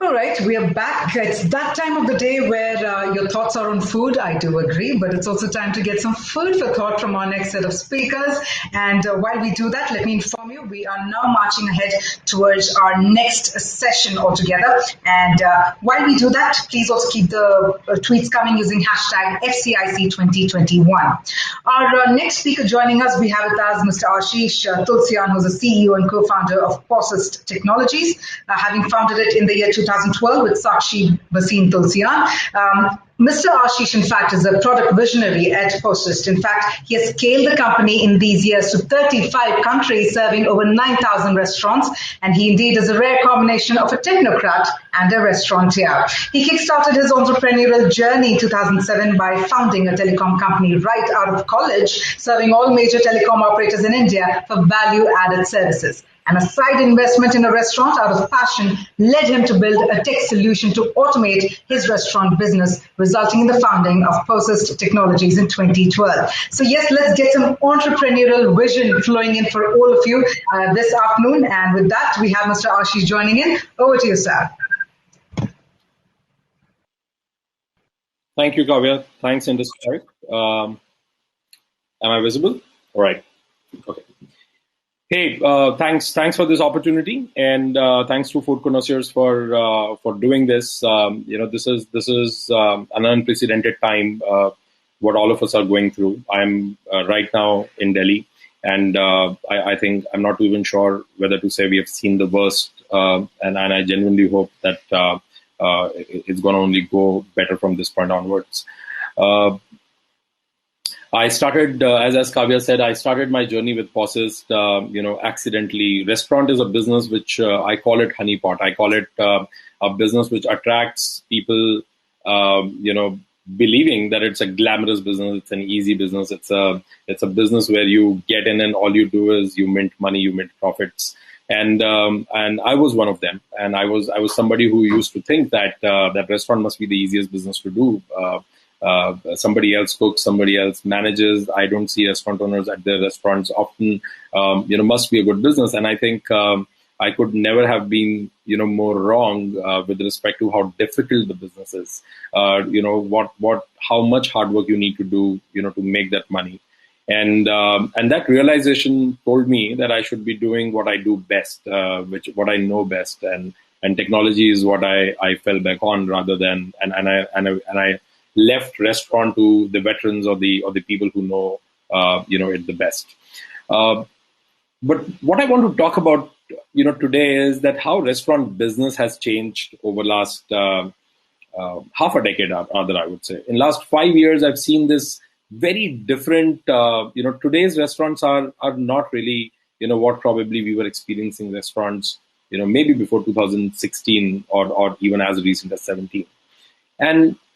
All right, we are back. It's that time of the day where your thoughts are on food. I do agree, but it's also time to get some food for thought from our next set of speakers. And while we do that, let me inform you, we are now marching ahead towards our next session altogether. And while we do that, please also keep the tweets coming using hashtag FCIC2021. Our next speaker joining us, we have with us Mr. Ashish Tulsian, who's the CEO and co-founder of Posist Technologies, having founded it in the year 2012 with Sakshi Basin Tulsian. Mr. Ashish, in fact, is a product visionary at Posist. In fact, he has scaled the company in these years to 35 countries, serving over 9,000 restaurants. And he indeed is a rare combination of a technocrat and a restaurateur. He kickstarted his entrepreneurial journey in 2007 by founding a telecom company right out of college, serving all major telecom operators in India for value-added services. And a side investment in a restaurant out of passion led him to build a tech solution to automate his restaurant business, resulting in the founding of Posist Technologies in 2012. So yes, let's get some entrepreneurial vision flowing in for all of you this afternoon. And with that, we have Mr. Ashish joining in. Over to you, sir. Thank you, Kavya. Thanks, Industry. Am I visible? All right. Okay. Hey, thanks for this opportunity, and thanks to Food Connoisseurs for doing this. This is an unprecedented time. What all of us are going through. I'm right now in Delhi, and I think I'm not even sure whether to say we have seen the worst, and I genuinely hope that it's going to only go better from this point onwards. I started, as Kavya said, I started my journey with Posist, accidentally. Restaurant is a business which I call it honeypot. I call it a business which attracts people, believing that it's a glamorous business, it's an easy business, it's a business where you get in and all you do is you mint money, you mint profits. And I was one of them, and I was somebody who used to think that that restaurant must be the easiest business to do. Somebody else cooks, somebody else manages. I don't see restaurant owners at their restaurants often. Must be a good business. And I think I could never have been, more wrong with respect to how difficult the business is. How much hard work you need to do, to make that money. And that realization told me that I should be doing what I do best, what I know best, and technology is what I fell back on rather than and I left restaurant to the veterans or the people who know it the best. But what I want to talk about today is that how restaurant business has changed over last half a decade, rather I would say. In last 5 years, I've seen this very different. Today's restaurants are not really what probably we were experiencing restaurants maybe before 2016 or even as recent as 17.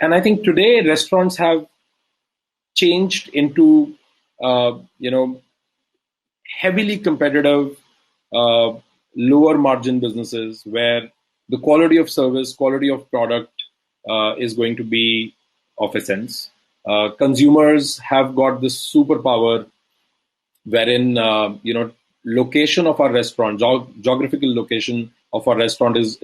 And I think today restaurants have changed into, heavily competitive, lower margin businesses where the quality of service, quality of product is going to be of essence. Consumers have got this superpower wherein, location of our restaurant, geographical location of our restaurant has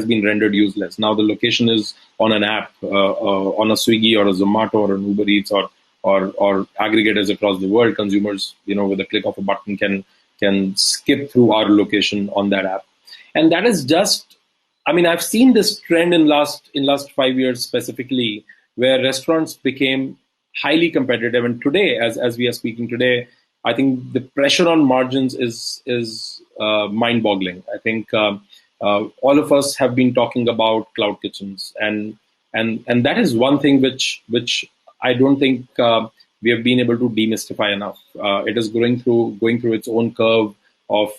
been rendered useless. Now the location is on an app, on a Swiggy or a Zomato or an Uber Eats or aggregators across the world. Consumers, with a click of a button can skip through our location on that app. And that is just, I've seen this trend in last 5 years specifically, where restaurants became highly competitive. And today, as we are speaking today, I think the pressure on margins is mind-boggling. I think all of us have been talking about cloud kitchens, and that is one thing which I don't think we have been able to demystify enough. It is going through its own curve of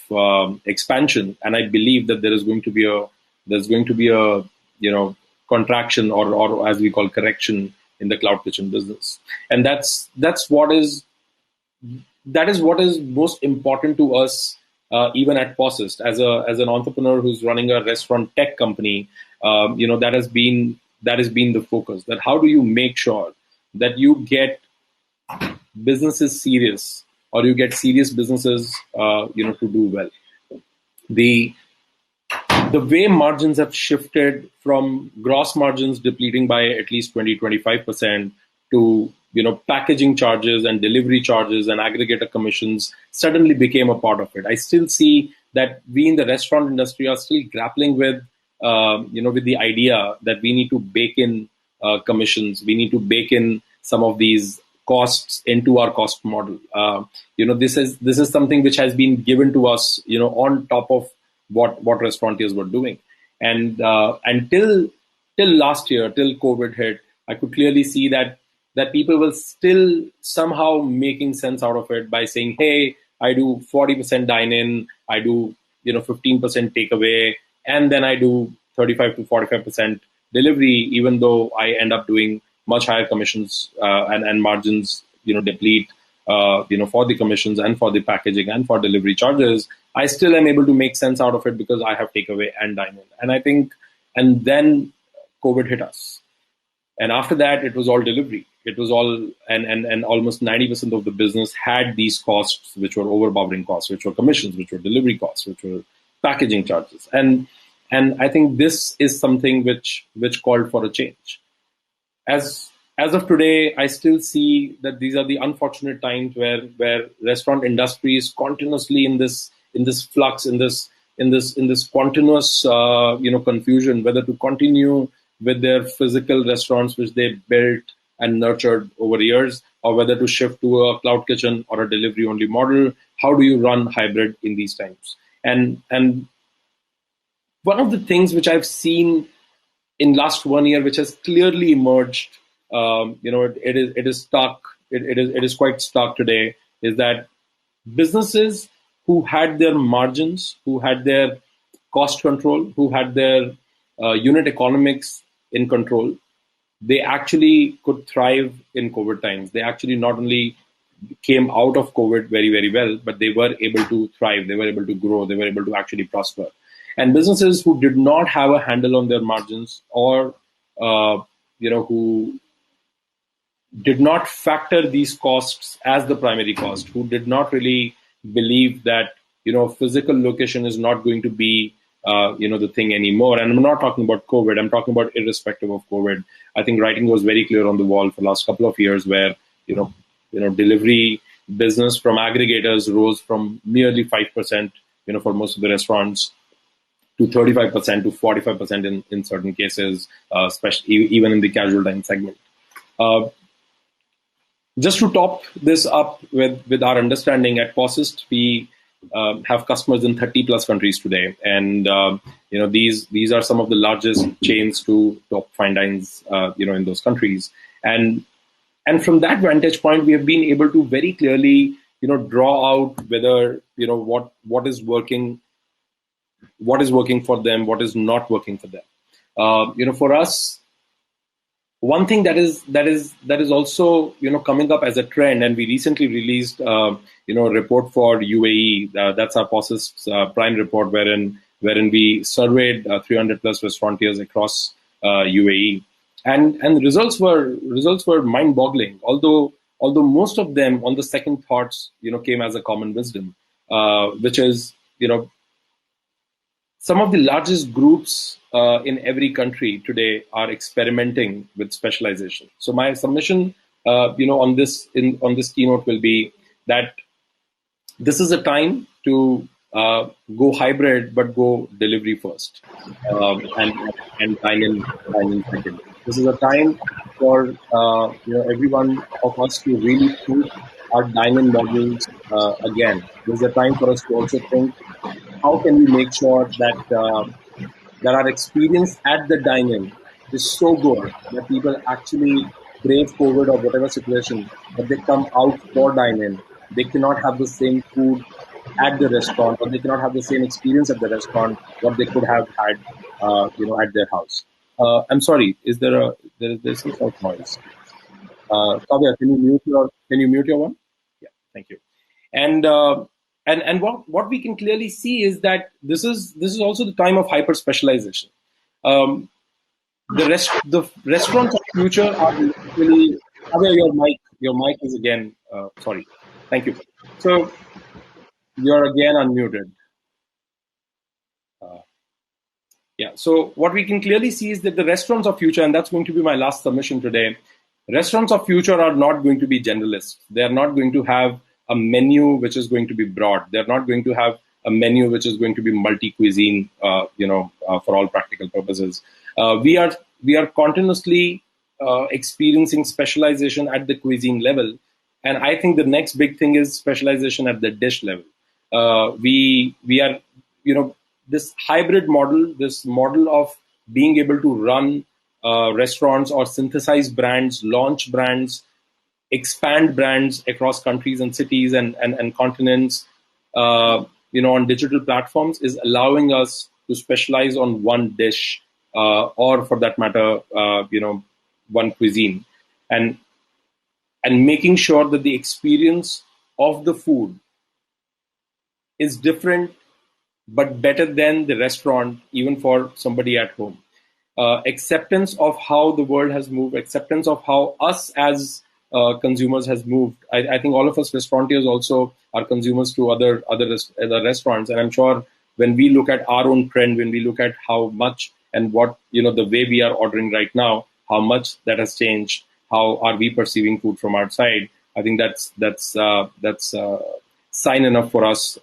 expansion, and I believe that there's going to be a contraction or as we call correction in the cloud kitchen business, and that is what is most important to us, even at Posist. As an entrepreneur who's running a restaurant tech company, that has been the focus. That how do you make sure that you get businesses serious, or you get serious businesses, to do well. The the way margins have shifted from gross margins depleting by at least 20-25% to packaging charges and delivery charges and aggregator commissions suddenly became a part of it. I still see that we in the restaurant industry are still grappling with with the idea that we need to bake in commissions, we need to bake in some of these costs into our cost model. This is something which has been given to us on top of what restaurateurs were doing. And until last year, till COVID hit, I could clearly see that people were still somehow making sense out of it by saying, hey, I do 40% dine-in, I do 15% takeaway, and then I do 35 to 45% delivery, even though I end up doing much higher commissions and margins deplete for the commissions and for the packaging and for delivery charges. I still am able to make sense out of it because I have takeaway and dine-in. And I think, and then COVID hit us. And after that, it was all delivery. It was all, and almost 90% of the business had these costs, which were overpowering costs, which were commissions, which were delivery costs, which were packaging charges. And I think this is something which called for a change. As of today, I still see that these are the unfortunate times where restaurant industry is continuously in this flux, in this continuous confusion, whether to continue with their physical restaurants which they built and nurtured over years, or whether to shift to a cloud kitchen or a delivery only model. How do you run hybrid in these times? And one of the things which I've seen in last 1 year, which has clearly emerged, it is stuck. It is quite stuck today. Is that businesses who had their margins, who had their cost control, who had their unit economics in control, they actually could thrive in COVID times. They actually not only came out of COVID very, very well, but they were able to thrive. They were able to grow. They were able to actually prosper. And businesses who did not have a handle on their margins, or who did not factor these costs as the primary cost, who did not really believe that physical location is not going to be the thing anymore. And I'm not talking about COVID. I'm talking about irrespective of COVID. I think writing was very clear on the wall for the last couple of years, where delivery business from aggregators rose from merely 5%, for most of the restaurants, to 35% to 45% in certain cases, especially even in the casual dining segment. Just to top this up with our understanding, at Posist, we have customers in 30 plus countries today, and these are some of the largest chains to top fine dines in those countries. And from that vantage point, we have been able to very clearly draw out whether what is working for them, what is not working for them. For us, one thing that is also coming up as a trend, and we recently released a report for UAE. That's our Posist's Prime report, wherein we surveyed 300 plus restaurateurs across UAE, and the results were mind-boggling. Although most of them, on the second thoughts, came as a common wisdom, which is some of the largest groups in every country today are experimenting with specialization. So my submission, on this keynote will be that this is a time to go hybrid, but go delivery first, and dine in second. This is a time for every one of us to really think our dine-in models again. This is a time for us to also think, how can we make sure that our experience at the dine-in is so good that people actually brave COVID or whatever situation, but they come out for dine-in. They cannot have the same food at the restaurant, or they cannot have the same experience at the restaurant what they could have had, at their house. I'm sorry. There's some sort of noise? Kavya, can you mute your one? Yeah, thank you. And what we can clearly see is that this is also the time of hyper specialization. The restaurants of the future are really. Your mic is again. Sorry, thank you. So you're again unmuted. Yeah. So what we can clearly see is that the restaurants of future, and that's going to be my last submission today, restaurants of future are not going to be generalists. They are not going to have a menu which is going to be broad. They're not going to have a menu which is going to be multi-cuisine, for all practical purposes. We are continuously experiencing specialization at the cuisine level, and I think the next big thing is specialization at the dish level. We are, this hybrid model, this model of being able to run restaurants or synthesize brands, launch brands, expand brands across countries and cities and continents, on digital platforms, is allowing us to specialize on one dish, or for that matter, one cuisine, and making sure that the experience of the food is different but better than the restaurant, even for somebody at home. Acceptance of how the world has moved, acceptance of how us as consumers has moved. I think all of us restaurateurs also are consumers to other restaurants, and I'm sure when we look at our own trend, when we look at how much and what the way we are ordering right now, how much that has changed, how are we perceiving food from outside? I think that's sign enough for us,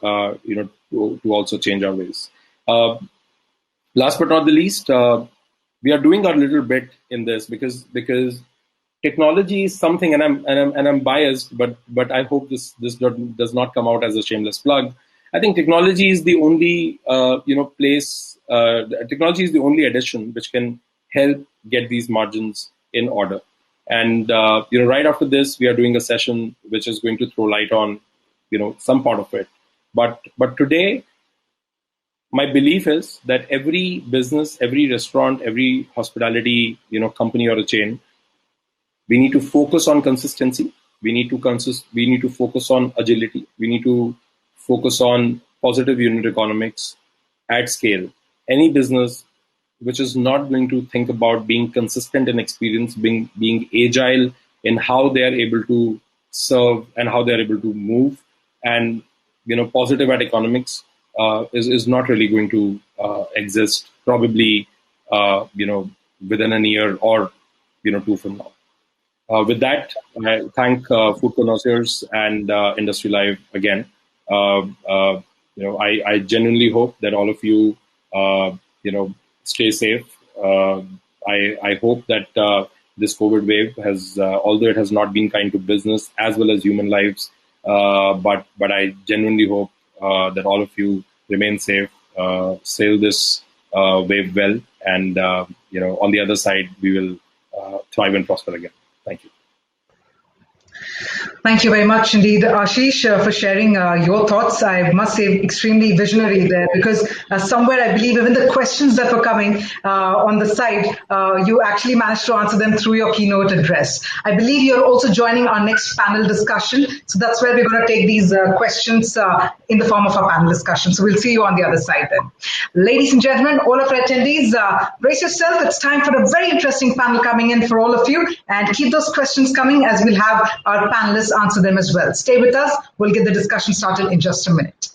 to also change our ways. Last but not the least, we are doing our little bit in this because technology is something, and I'm biased, but I hope this does not come out as a shameless plug. I think technology is the only place. Technology is the only addition which can help get these margins in order. And right after this, we are doing a session which is going to throw light on some part of it. But today, my belief is that every business, every restaurant, every hospitality company or a chain, we need to focus on consistency. We need to focus on agility. We need to focus on positive unit economics at scale. Any business which is not going to think about being consistent in experience, being agile in how they are able to serve and how they are able to move, and positive at economics, is not really going to exist probably within a year or two from now. With that, I thank Food Connoisseurs and Industry Live again. I genuinely hope that all of you stay safe. I hope that this COVID wave has, although it has not been kind to business as well as human lives, but I genuinely hope that all of you remain safe, sail this wave well, and on the other side we will thrive and prosper again. Thank you. Thank you very much indeed, Ashish, for sharing your thoughts. I must say, extremely visionary there, because somewhere I believe even the questions that were coming on the side, you actually managed to answer them through your keynote address. I believe you're also joining our next panel discussion. So that's where we're going to take these questions in the form of a panel discussion. So we'll see you on the other side then. Ladies and gentlemen, all of our attendees, brace yourself. It's time for a very interesting panel coming in for all of you. And keep those questions coming, as we'll have our panelists answer them as well. Stay with us. We'll get the discussion started in just a minute.